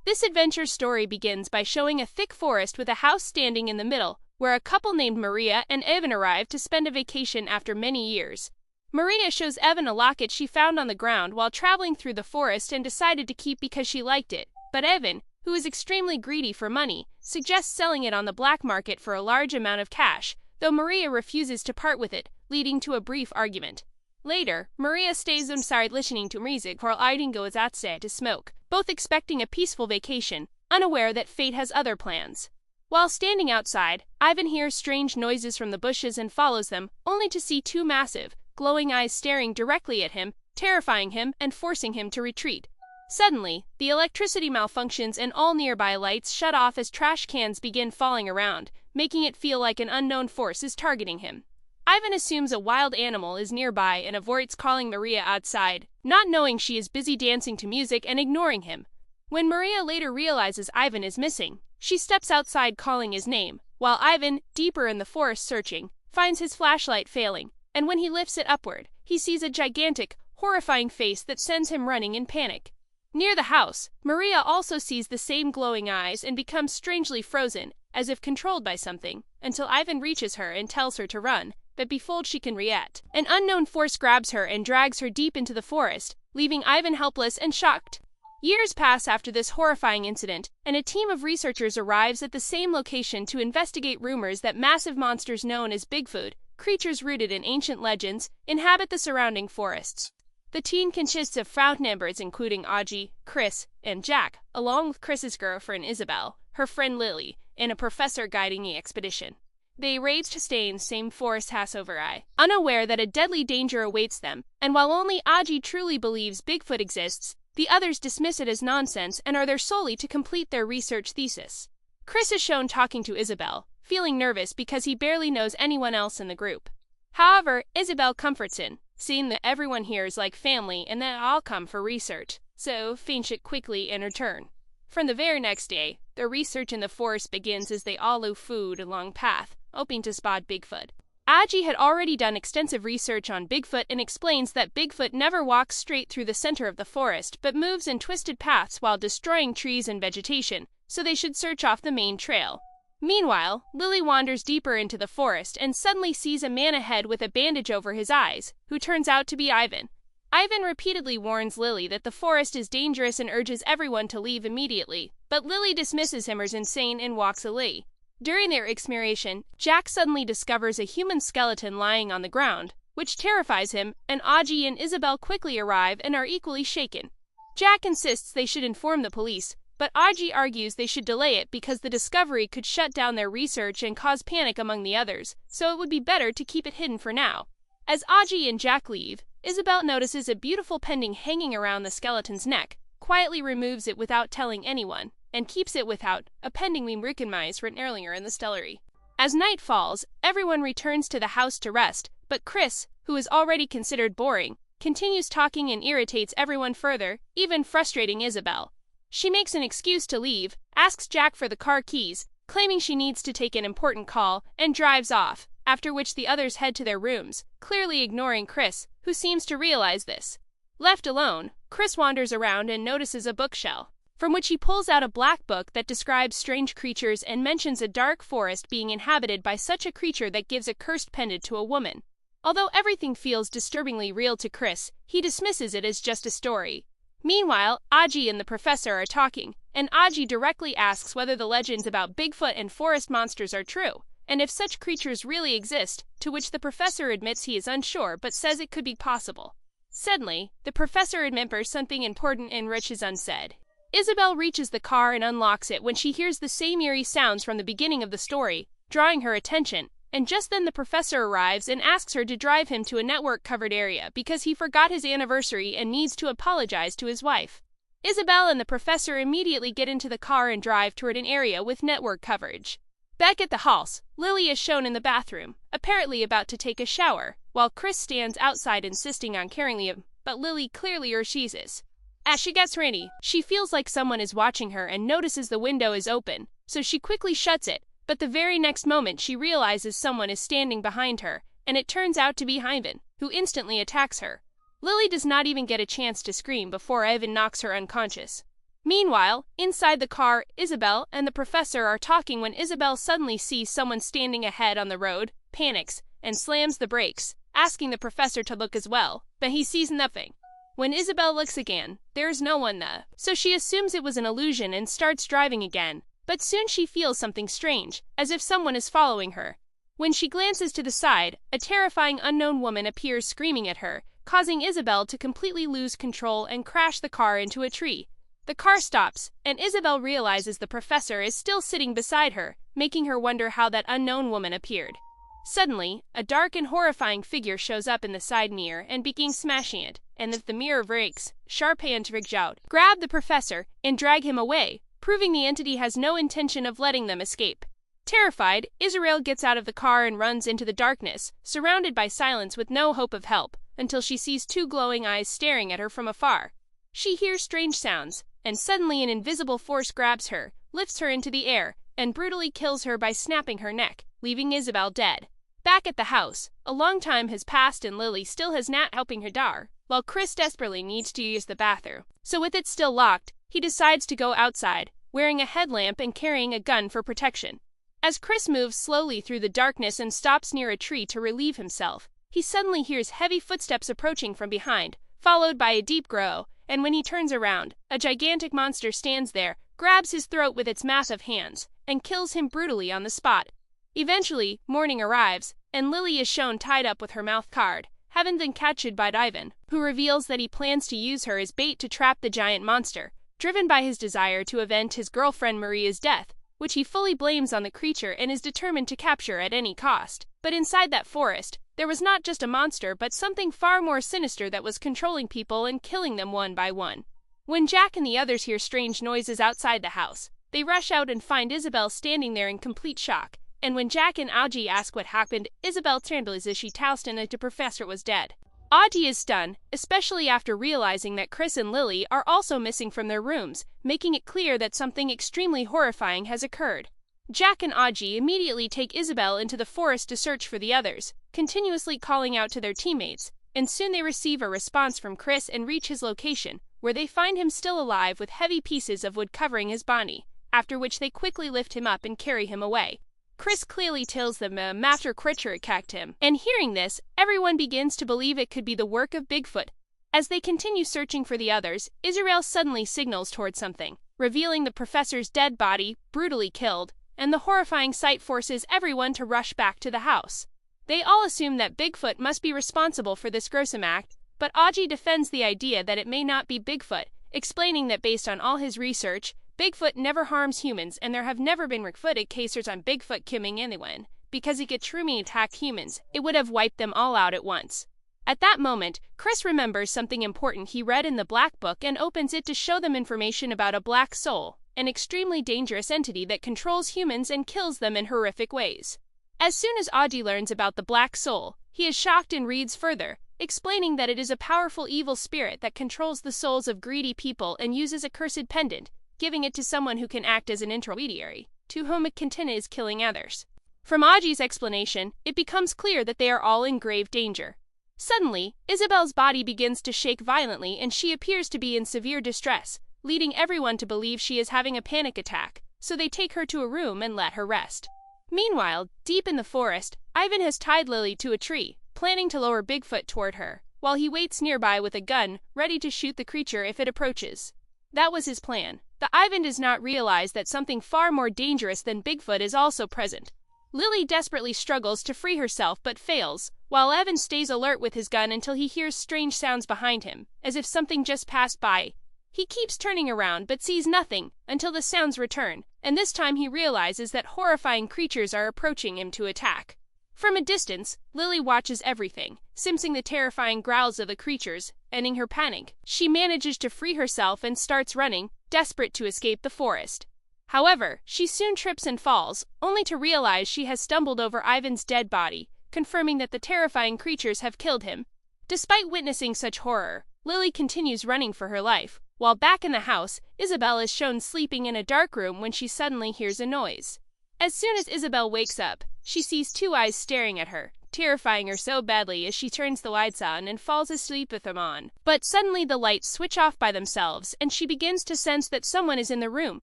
This adventure story begins by showing a thick forest with a house standing in the middle, where a couple named Maria and Evan arrive to spend a vacation after many years. Maria shows Evan a locket she found on the ground while traveling through the forest and decided to keep because she liked it, but Evan, who is extremely greedy for money, suggests selling it on the black market for a large amount of cash, though Maria refuses to part with it, leading to a brief argument. Later, Maria stays inside listening to music while Ivan goes outside to smoke, both expecting a peaceful vacation, unaware that fate has other plans. While standing outside, Ivan hears strange noises from the bushes and follows them, only to see two massive, glowing eyes staring directly at him, terrifying him and forcing him to retreat. Suddenly, the electricity malfunctions and all nearby lights shut off as trash cans begin falling around, making it feel like an unknown force is targeting him. Ivan assumes a wild animal is nearby and avoids calling Maria outside, not knowing she is busy dancing to music and ignoring him. When Maria later realizes Ivan is missing, she steps outside calling his name, while Ivan, deeper in the forest searching, finds his flashlight failing, and when he lifts it upward, he sees a gigantic, horrifying face that sends him running in panic. Near the house, Maria also sees the same glowing eyes and becomes strangely frozen, as if controlled by something, until Ivan reaches her and tells her to run, but before she can react, an unknown force grabs her and drags her deep into the forest, leaving Ivan helpless and shocked. Years pass after this horrifying incident, and a team of researchers arrives at the same location to investigate rumors that massive monsters known as Bigfoot, creatures rooted in ancient legends, inhabit the surrounding forests. The team consists of found members including Audrey, Chris, and Jack, along with Chris's girlfriend Isabel, her friend Lily, and a professor guiding the expedition. They arrange to stay in the same forest house overnight, unaware that a deadly danger awaits them, and while only Audrey truly believes Bigfoot exists, the others dismiss it as nonsense and are there solely to complete their research thesis. Chris is shown talking to Isabel, feeling nervous because he barely knows anyone else in the group. However, Isabel comforts him, seeing that everyone here is like family and that all come for research, so finish it quickly and return. From the very next day, their research in the forest begins as they all look food along path, hoping to spot Bigfoot. Audrey had already done extensive research on Bigfoot and explains that Bigfoot never walks straight through the center of the forest but moves in twisted paths while destroying trees and vegetation, so they should search off the main trail. Meanwhile, Lily wanders deeper into the forest and suddenly sees a man ahead with a bandage over his eyes, who turns out to be Ivan. Ivan repeatedly warns Lily that the forest is dangerous and urges everyone to leave immediately, but Lily dismisses him as insane and walks away. During their exploration, Jack suddenly discovers a human skeleton lying on the ground, which terrifies him, and Audrey and Isabel quickly arrive and are equally shaken. Jack insists they should inform the police, but Audrey argues they should delay it because the discovery could shut down their research and cause panic among the others, so it would be better to keep it hidden for now. As Audrey and Jack leave, Isabel notices a beautiful pendant hanging around the skeleton's neck, quietly removes it without telling anyone, and keeps it without a pendant we recognized written earlier in the stellary. As night falls, everyone returns to the house to rest, but Chris, who is already considered boring, continues talking and irritates everyone further, even frustrating Isabel. She makes an excuse to leave, asks Jack for the car keys, claiming she needs to take an important call, and drives off, after which the others head to their rooms, clearly ignoring Chris, who seems to realize this. Left alone, Chris wanders around and notices a bookshelf, from which he pulls out a black book that describes strange creatures and mentions a dark forest being inhabited by such a creature that gives a cursed pendant to a woman. Although everything feels disturbingly real to Chris, he dismisses it as just a story. Meanwhile, Audrey and the professor are talking, and Audrey directly asks whether the legends about Bigfoot and forest monsters are true, and if such creatures really exist, to which the professor admits he is unsure but says it could be possible. Suddenly, the professor remembers something important and rich is unsaid. Isabel reaches the car and unlocks it when she hears the same eerie sounds from the beginning of the story, drawing her attention, and just then the professor arrives and asks her to drive him to a network-covered area because he forgot his anniversary and needs to apologize to his wife. Isabel and the professor immediately get into the car and drive toward an area with network coverage. Back at the house, Lily is shown in the bathroom, apparently about to take a shower, while Chris stands outside insisting on carrying him, but Lily clearly refuses. As she gets ready, she feels like someone is watching her and notices the window is open, so she quickly shuts it, but the very next moment she realizes someone is standing behind her, and it turns out to be Ivan, who instantly attacks her. Lily does not even get a chance to scream before Ivan knocks her unconscious. Meanwhile, inside the car, Isabel and the professor are talking when Isabel suddenly sees someone standing ahead on the road, panics, and slams the brakes, asking the professor to look as well, but he sees nothing. When Isabel looks again, there is no one there, so she assumes it was an illusion and starts driving again, but soon she feels something strange, as if someone is following her. When she glances to the side, a terrifying unknown woman appears screaming at her, causing Isabel to completely lose control and crash the car into a tree. The car stops, and Isabel realizes the professor is still sitting beside her, making her wonder how that unknown woman appeared. Suddenly, a dark and horrifying figure shows up in the side mirror and begins smashing it, and as the mirror breaks, sharp hands reach out, grab the professor, and drag him away, proving the entity has no intention of letting them escape. Terrified, Israel gets out of the car and runs into the darkness, surrounded by silence with no hope of help, until she sees two glowing eyes staring at her from afar. She hears strange sounds, and suddenly an invisible force grabs her, lifts her into the air, and brutally kills her by snapping her neck, leaving Isabel dead. Back at the house, a long time has passed and Lily still has Nat helping her daughter, while Chris desperately needs to use the bathroom. So with it still locked, he decides to go outside, wearing a headlamp and carrying a gun for protection. As Chris moves slowly through the darkness and stops near a tree to relieve himself, he suddenly hears heavy footsteps approaching from behind, followed by a deep growl, and when he turns around, a gigantic monster stands there, grabs his throat with its massive hands, and kills him brutally on the spot. Eventually, morning arrives, and Lily is shown tied up with her mouth card, having been captured by Ivan, who reveals that he plans to use her as bait to trap the giant monster, driven by his desire to avenge his girlfriend Maria's death, which he fully blames on the creature and is determined to capture at any cost. But inside that forest, there was not just a monster but something far more sinister that was controlling people and killing them one by one. When Jack and the others hear strange noises outside the house, they rush out and find Isabel standing there in complete shock, and when Jack and Audrey ask what happened, Isabel trembles as she tells them that the professor was dead. Audrey is stunned, especially after realizing that Chris and Lily are also missing from their rooms, making it clear that something extremely horrifying has occurred. Jack and Audrey immediately take Isabel into the forest to search for the others, continuously calling out to their teammates, and soon they receive a response from Chris and reach his location, where they find him still alive with heavy pieces of wood covering his body, after which they quickly lift him up and carry him away. Chris clearly tells them a master creature attacked him, and hearing this, everyone begins to believe it could be the work of Bigfoot. As they continue searching for the others, Israel suddenly signals towards something, revealing the professor's dead body, brutally killed, and the horrifying sight forces everyone to rush back to the house. They all assume that Bigfoot must be responsible for this gruesome act, but Audrey defends the idea that it may not be Bigfoot, explaining that based on all his research, Bigfoot never harms humans and there have never been reported cases on Bigfoot killing anyone. Because he could truly attack humans, it would have wiped them all out at once. At that moment, Chris remembers something important he read in the Black Book and opens it to show them information about a black soul, an extremely dangerous entity that controls humans and kills them in horrific ways. As soon as Audrey learns about the black soul, he is shocked and reads further, explaining that it is a powerful evil spirit that controls the souls of greedy people and uses a cursed pendant, giving it to someone who can act as an intermediary, to whom it continues killing others. From Audrey's explanation, it becomes clear that they are all in grave danger. Suddenly, Isabel's body begins to shake violently and she appears to be in severe distress, leading everyone to believe she is having a panic attack, so they take her to a room and let her rest. Meanwhile, deep in the forest, Ivan has tied Lily to a tree, planning to lure Bigfoot toward her, while he waits nearby with a gun, ready to shoot the creature if it approaches. That was his plan. The Ivan does not realize that something far more dangerous than Bigfoot is also present. Lily desperately struggles to free herself but fails, while Evan stays alert with his gun until he hears strange sounds behind him, as if something just passed by. He keeps turning around but sees nothing until the sounds return, and this time he realizes that horrifying creatures are approaching him to attack. From a distance, Lily watches everything, sensing the terrifying growls of the creatures, ending her panic. She manages to free herself and starts running, desperate to escape the forest. However, she soon trips and falls, only to realize she has stumbled over Ivan's dead body, confirming that the terrifying creatures have killed him. Despite witnessing such horror, Lily continues running for her life, while back in the house, Isabel is shown sleeping in a dark room when she suddenly hears a noise. As soon as Isabel wakes up, she sees two eyes staring at her, terrifying her so badly as she turns the lights on and falls asleep with them on. But suddenly the lights switch off by themselves, and she begins to sense that someone is in the room,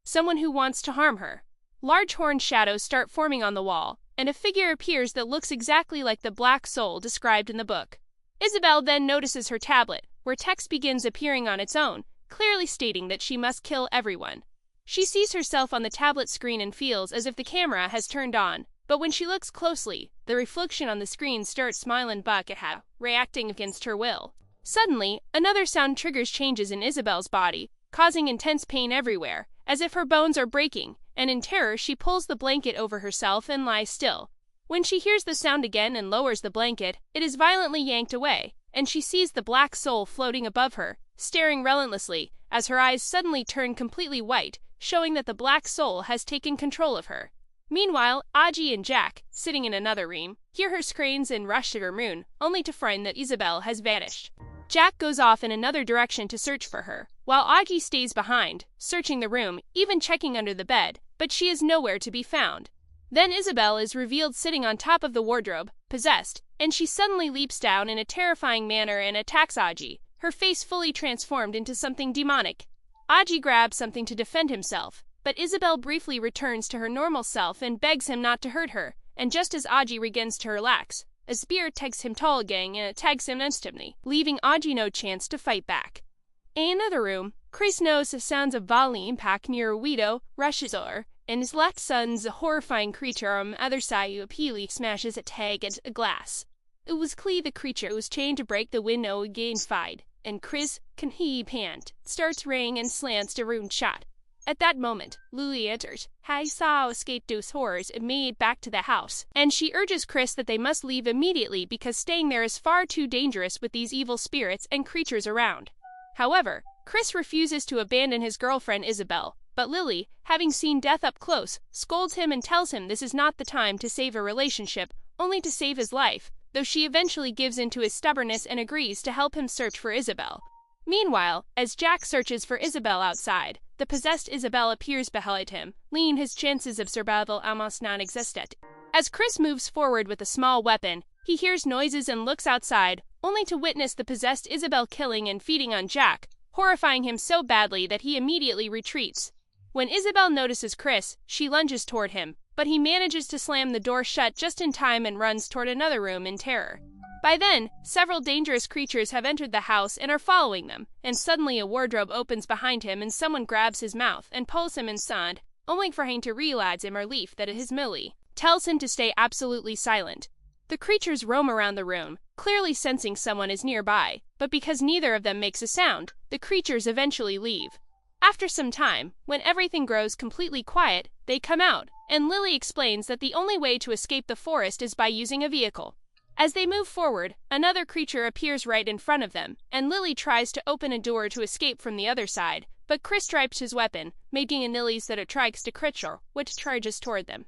someone who wants to harm her. Large horned shadows start forming on the wall, and a figure appears that looks exactly like the black soul described in the book. Isabel then notices her tablet, where text begins appearing on its own, clearly stating that she must kill everyone. She sees herself on the tablet screen and feels as if the camera has turned on, but when she looks closely, the reflection on the screen starts smiling back at her, reacting against her will. Suddenly, another sound triggers changes in Isabel's body, causing intense pain everywhere, as if her bones are breaking, and in terror she pulls the blanket over herself and lies still. When she hears the sound again and lowers the blanket, it is violently yanked away, and she sees the black soul floating above her, staring relentlessly, as her eyes suddenly turn completely white, showing that the black soul has taken control of her. Meanwhile, Aji and Jack, sitting in another room, hear her screams and rush to her room, only to find that Isabel has vanished. Jack goes off in another direction to search for her, while Aji stays behind, searching the room, even checking under the bed, but she is nowhere to be found. Then Isabel is revealed sitting on top of the wardrobe, possessed, and she suddenly leaps down in a terrifying manner and attacks Aji, her face fully transformed into something demonic. Aji grabs something to defend himself, but Isabel briefly returns to her normal self and begs him not to hurt her, and just as Aji begins to relax, a spear takes him tall again and attacks him instantly, leaving Aji no chance to fight back. In another room, Chris knows the sounds of volley impact near a widow rushes over, and his left son's a horrifying creature on the other side repeatedly smashes a tag at a glass. It was clear the creature was trying to break the window again fight, and Chris can he pant, starts ringing and slants the room shut. At that moment, Lily enters. Saw escaped those horrors and made back to the house, and she urges Chris that they must leave immediately because staying there is far too dangerous with these evil spirits and creatures around. However, Chris refuses to abandon his girlfriend Isabel, but Lily, having seen death up close, scolds him and tells him this is not the time to save a relationship, only to save his life, though she eventually gives in to his stubbornness and agrees to help him search for Isabel. Meanwhile, as Jack searches for Isabel outside, the possessed Isabel appears behind him, leaving his chances of survival almost non-existent. As Chris moves forward with a small weapon, he hears noises and looks outside, only to witness the possessed Isabel killing and feeding on Jack, horrifying him so badly that he immediately retreats. When Isabel notices Chris, she lunges toward him, but he manages to slam the door shut just in time and runs toward another room in terror. By then, several dangerous creatures have entered the house and are following them, and suddenly a wardrobe opens behind him and someone grabs his mouth and pulls him inside, only for him to realize in relief that it is Millie, tells him to stay absolutely silent. The creatures roam around the room, clearly sensing someone is nearby, but because neither of them makes a sound, the creatures eventually leave. After some time, when everything grows completely quiet, they come out, and Lily explains that the only way to escape the forest is by using a vehicle. As they move forward, another creature appears right in front of them, and Lily tries to open a door to escape from the other side, but Chris stripes his weapon, making a Nilly's that attracts the creature, which charges toward them.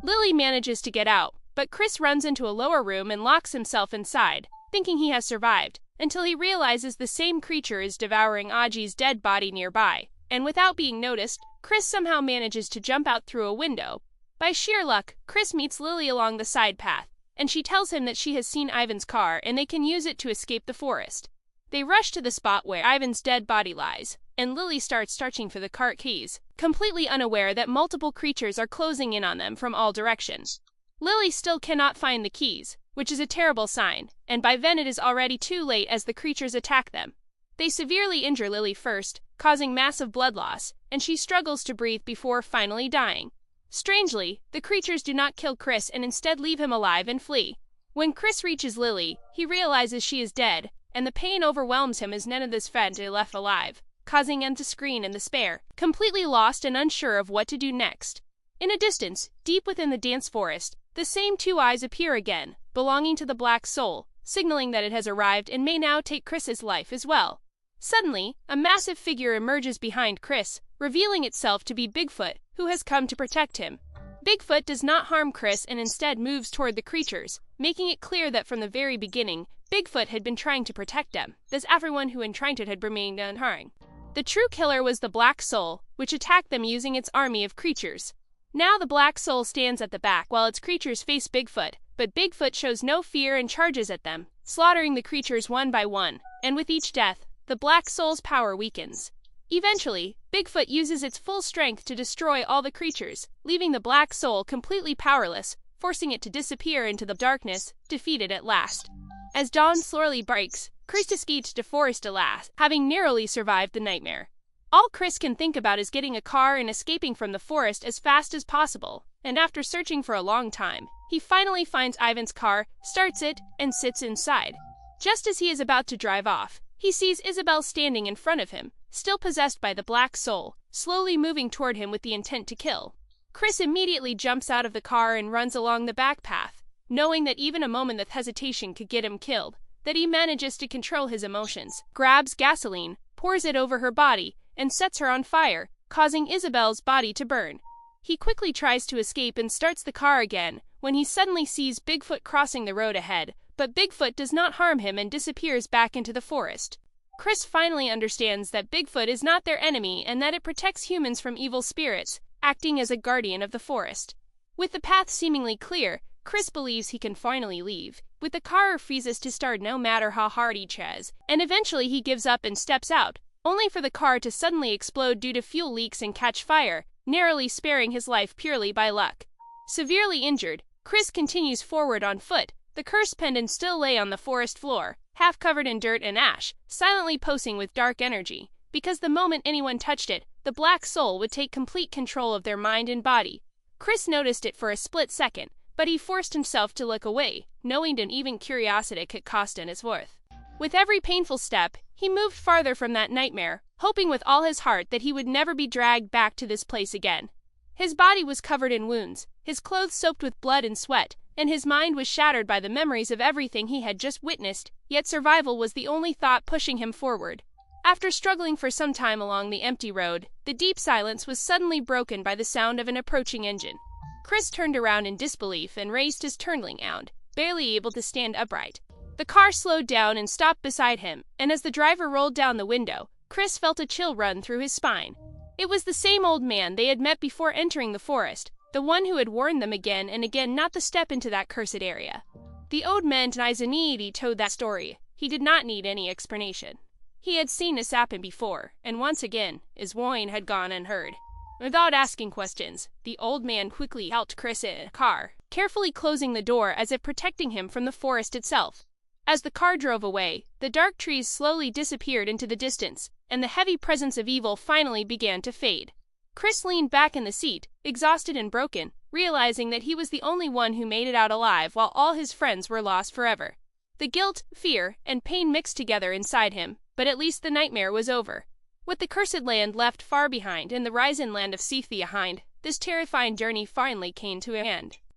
Lily manages to get out, but Chris runs into a lower room and locks himself inside, thinking he has survived, until he realizes the same creature is devouring Aji's dead body nearby, and without being noticed, Chris somehow manages to jump out through a window. By sheer luck, Chris meets Lily along the side path, and she tells him that she has seen Ivan's car and they can use it to escape the forest. They rush to the spot where Ivan's dead body lies, and Lily starts searching for the cart keys, completely unaware that multiple creatures are closing in on them from all directions. Lily still cannot find the keys, which is a terrible sign, and by then it is already too late as the creatures attack them. They severely injure Lily first, causing massive blood loss, and she struggles to breathe before finally dying. Strangely, the creatures do not kill Chris and instead leave him alive and flee. When Chris reaches Lily, he realizes she is dead, and the pain overwhelms him as none of this friend are left alive, causing him to scream in despair, completely lost and unsure of what to do next. In a distance, deep within the dense forest, the same two eyes appear again, belonging to the Black Soul, signaling that it has arrived and may now take Chris's life as well. Suddenly, a massive figure emerges behind Chris, revealing itself to be Bigfoot, who has come to protect him. Bigfoot does not harm Chris and instead moves toward the creatures, making it clear that from the very beginning, Bigfoot had been trying to protect them, thus everyone who encountered had remained unharmed. The true killer was the Black Soul, which attacked them using its army of creatures. Now the Black Soul stands at the back while its creatures face Bigfoot, but Bigfoot shows no fear and charges at them, slaughtering the creatures one by one, and with each death, the Black Soul's power weakens. Eventually, Bigfoot uses its full strength to destroy all the creatures, leaving the Black Soul completely powerless, forcing it to disappear into the darkness, defeated at last. As dawn slowly breaks, Chris escapes to forest alas, having narrowly survived the nightmare. All Chris can think about is getting a car and escaping from the forest as fast as possible, and after searching for a long time, he finally finds Ivan's car, starts it, and sits inside. Just as he is about to drive off, he sees Isabel standing in front of him, still possessed by the Black Soul, slowly moving toward him with the intent to kill. Chris immediately jumps out of the car and runs along the back path, knowing that even a moment of hesitation could get him killed, that he manages to control his emotions, grabs gasoline, pours it over her body, and sets her on fire, causing Isabel's body to burn. He quickly tries to escape and starts the car again, when he suddenly sees Bigfoot crossing the road ahead, but Bigfoot does not harm him and disappears back into the forest. Chris finally understands that Bigfoot is not their enemy and that it protects humans from evil spirits, acting as a guardian of the forest. With the path seemingly clear, Chris believes he can finally leave, with the car refuses to start no matter how hard he tries, and eventually he gives up and steps out, only for the car to suddenly explode due to fuel leaks and catch fire, narrowly sparing his life purely by luck. Severely injured, Chris continues forward on foot. The cursed pendant still lay on the forest floor, half covered in dirt and ash, silently pulsing with dark energy, because the moment anyone touched it, the Black Soul would take complete control of their mind and body. Chris noticed it for a split second, but he forced himself to look away, knowing that even curiosity could cost him its worth. With every painful step, he moved farther from that nightmare, hoping with all his heart that he would never be dragged back to this place again. His body was covered in wounds, his clothes soaked with blood and sweat, and his mind was shattered by the memories of everything he had just witnessed, yet survival was the only thought pushing him forward. After struggling for some time along the empty road, the deep silence was suddenly broken by the sound of an approaching engine. Chris turned around in disbelief and raised his turning hound, barely able to stand upright. The car slowed down and stopped beside him, and as the driver rolled down the window, Chris felt a chill run through his spine. It was the same old man they had met before entering the forest, the one who had warned them again and again not to step into that cursed area. The old man Nizanidi told that story. He did not need any explanation. He had seen this happen before, and once again, his warning had gone unheard. Without asking questions, the old man quickly helped Chris in a car, carefully closing the door as if protecting him from the forest itself. As the car drove away, the dark trees slowly disappeared into the distance, and the heavy presence of evil finally began to fade. Chris leaned back in the seat, exhausted and broken, realizing that he was the only one who made it out alive while all his friends were lost forever. The guilt, fear, and pain mixed together inside him, but at least the nightmare was over. With the cursed land left far behind and the risen land of Seath behind, this terrifying journey finally came to an end.